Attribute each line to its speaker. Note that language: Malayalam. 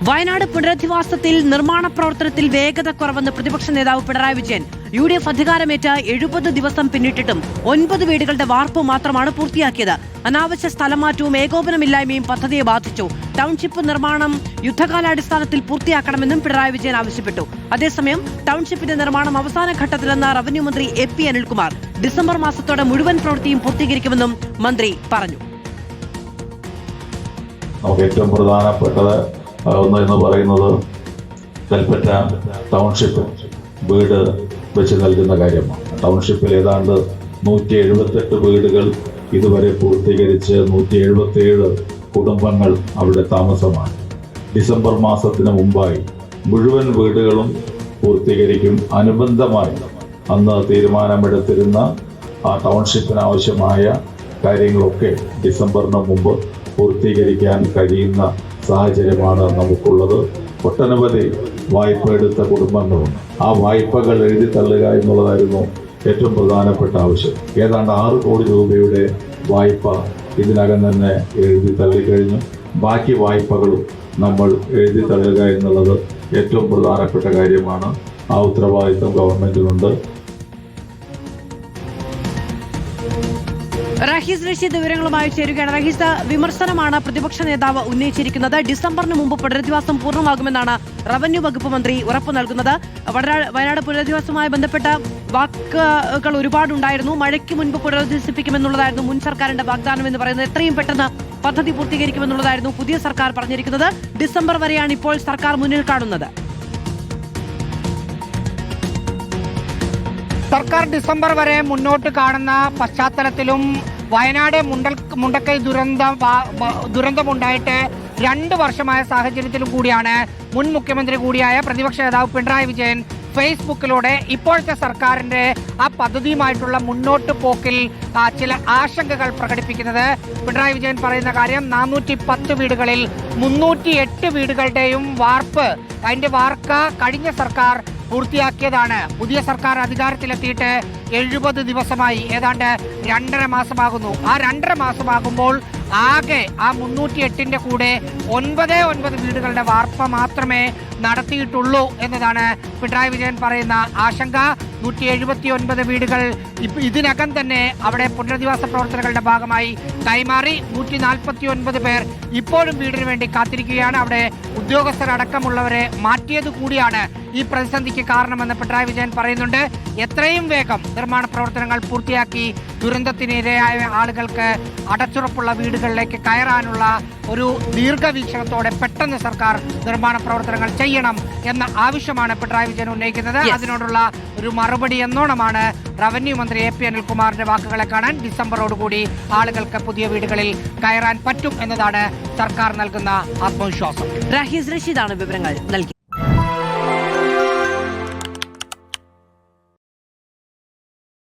Speaker 1: വയനാട് പുനരധിവാസത്തിൽ നിർമ്മാണ പ്രവർത്തനത്തിൽ വേഗത കുറവെന്ന് പ്രതിപക്ഷ നേതാവ് പിണറായി വിജയൻ. UDF അധികാരമേറ്റ 70 ദിവസം പിന്നിട്ടിട്ടും 9 വീടുകളുടെ വാർപ്പ് മാത്രമാണ് പൂർത്തിയാക്കിയത്. അനാവശ്യ സ്ഥലമാറ്റവും ഏകോപനമില്ലായ്മയും പദ്ധതിയെ ബാധിച്ചു. ടൗൺഷിപ്പ് നിർമ്മാണം യുദ്ധകാലാടിസ്ഥാനത്തിൽ പൂർത്തിയാക്കണമെന്നും പിണറായി വിജയൻ ആവശ്യപ്പെട്ടു. അതേസമയം ടൗൺഷിപ്പിന്റെ നിർമ്മാണം അവസാന ഘട്ടത്തിലെന്ന റവന്യൂ മന്ത്രി AP അനിൽകുമാർ. ഡിസംബർ മാസത്തോടെ മുഴുവൻ പ്രവൃത്തിയും പൂർത്തീകരിക്കുമെന്നും മന്ത്രി പറഞ്ഞു.
Speaker 2: ഏറ്റവും പ്രധാനപ്പെട്ടത് എന്ന് പറയുന്നത് കൽപ്പറ്റ ടൗൺഷിപ്പ് വീട് വെച്ച് നൽകുന്ന കാര്യമാണ്. ടൗൺഷിപ്പിൽ ഏതാണ്ട് 178 വീടുകൾ ഇതുവരെ പൂർത്തീകരിച്ച് 177 കുടുംബങ്ങൾ അവിടെ താമസമാണ്. ഡിസംബർ മാസത്തിന് മുമ്പായി മുഴുവൻ വീടുകളും പൂർത്തീകരിക്കും. അനുബന്ധമായി അന്ന് തീരുമാനമെടുത്തിരുന്ന ആ ടൗൺഷിപ്പിന് ആവശ്യമായ കാര്യങ്ങളൊക്കെ ഡിസംബറിന് മുമ്പ് പൂർത്തീകരിക്കാൻ കഴിയുന്ന സാഹചര്യമാണ് നമുക്കുള്ളത്. ഒട്ടനവധി വായ്പ എടുത്ത കുടുംബങ്ങളുണ്ട്. ആ വായ്പകൾ എഴുതി തള്ളുക എന്നുള്ളതായിരുന്നു ഏറ്റവും പ്രധാനപ്പെട്ട ആവശ്യം. ഏതാണ്ട് 6 കോടി രൂപയുടെ വായ്പ ഇതിനകം തന്നെ എഴുതി തള്ളിക്കഴിഞ്ഞു. ബാക്കി വായ്പകളും നമ്മൾ എഴുതി തള്ളുക എന്നുള്ളത് ഏറ്റവും പ്രധാനപ്പെട്ട കാര്യമാണ്. ആ ഉത്തരവാദിത്വം ഗവൺമെന്റിനുണ്ട്.
Speaker 1: റഹീസ് റഷീദ് വിവരങ്ങളുമായി ചേരുകയാണ്. റഹീസ്, വിമർശനമാണ് പ്രതിപക്ഷ നേതാവ് ഉന്നയിച്ചിരിക്കുന്നത്. ഡിസംബറിന് മുമ്പ് പുനരധിവാസം പൂർണ്ണമാകുമെന്നാണ് റവന്യൂ വകുപ്പ് മന്ത്രി ഉറപ്പു നൽകുന്നത്. വയനാട് പുനരധിവാസവുമായി ബന്ധപ്പെട്ട വാക്കുകൾ ഒരുപാടുണ്ടായിരുന്നു. മഴയ്ക്ക് മുൻപ് പുനരധിവസിപ്പിക്കുമെന്നുള്ളതായിരുന്നു മുൻ സർക്കാരിന്റെ വാഗ്ദാനം എന്ന് പറയുന്നത്. എത്രയും പെട്ടെന്ന് പദ്ധതി പൂർത്തീകരിക്കുമെന്നുള്ളതായിരുന്നു പുതിയ സർക്കാർ പറഞ്ഞിരിക്കുന്നത്. ഡിസംബർ വരെയാണ് ഇപ്പോൾ സർക്കാർ മുന്നിൽ കാണുന്നത്.
Speaker 3: സർക്കാർ ഡിസംബർ വരെ മുന്നോട്ട് കാണുന്ന പശ്ചാത്തലത്തിലും വയനാട് മുണ്ടക്കൈ ദുരന്തമുണ്ടായിട്ട് 2 വർഷമായ സാഹചര്യത്തിലും കൂടിയാണ് മുൻ മുഖ്യമന്ത്രി കൂടിയായ പ്രതിപക്ഷ നേതാവ് പിണറായി വിജയൻ ഫേസ്ബുക്കിലൂടെ ഇപ്പോഴത്തെ സർക്കാരിന്റെ ആ പദ്ധതിയുമായിട്ടുള്ള മുന്നോട്ട് പോക്കിൽ ചില ആശങ്കകൾ പ്രകടിപ്പിക്കുന്നത്. പിണറായി വിജയൻ പറയുന്ന കാര്യം 410 വീടുകളിൽ 308 വീടുകളുടെയും അതിന്റെ വാർക്ക കഴിഞ്ഞ സർക്കാർ പൂർത്തിയാക്കിയതാണ്. പുതിയ സർക്കാർ അധികാരത്തിലെത്തിയിട്ട് 70 ദിവസമായി, ഏതാണ്ട് 2.5 മാസമാകുന്നു. ആ 2.5 മാസമാകുമ്പോൾ ആകെ ആ 308ന്റെ കൂടെ 9 വീടുകളുടെ വാർപ്പ മാത്രമേ നടത്തിയിട്ടുള്ളൂ എന്നതാണ് പിണറായി വിജയൻ പറയുന്ന ആശങ്ക. 179 വീടുകൾ ഇതിനകം തന്നെ അവിടെ പുനരധിവാസ പ്രവർത്തനങ്ങളുടെ ഭാഗമായി കൈമാറി. 149 പേർ ഇപ്പോഴും വീടിന് വേണ്ടി കാത്തിരിക്കുകയാണ്. അവിടെ ഉദ്യോഗസ്ഥരടക്കമുള്ളവരെ മാറ്റിയത് കൂടിയാണ് ഈ പ്രതിസന്ധിക്ക് കാരണമെന്ന് പിണറായി വിജയൻ പറയുന്നുണ്ട്. എത്രയും വേഗം നിർമ്മാണ പ്രവർത്തനങ്ങൾ പൂർത്തിയാക്കി ദുരന്തത്തിനിരയായ ആളുകൾക്ക് അടച്ചുറപ്പുള്ള വീടുകളിലേക്ക് കയറാനുള്ള ഒരു ദീർഘവീക്ഷണത്തോടെ പെട്ടെന്ന് സർക്കാർ നിർമ്മാണ പ്രവർത്തനങ്ങൾ ചെയ്യണം എന്ന ആവശ്യമാണ് പിണറായി വിജയൻ ഉന്നയിക്കുന്നത്. അതിനോടുള്ള ഒരു മറുപടി എന്നോണമാണ് റവന്യൂ മന്ത്രി AP അനിൽകുമാറിന്റെ വാക്കുകളെ കാണാൻ. ഡിസംബറോടുകൂടി ആളുകൾക്ക് പുതിയ വീടുകളിൽ കയറാൻ പറ്റും എന്നതാണ് സർക്കാർ നൽകുന്ന ആത്മവിശ്വാസം.
Speaker 1: റഹീസ് റഷീദാണ് വിവരങ്ങൾ നൽകി.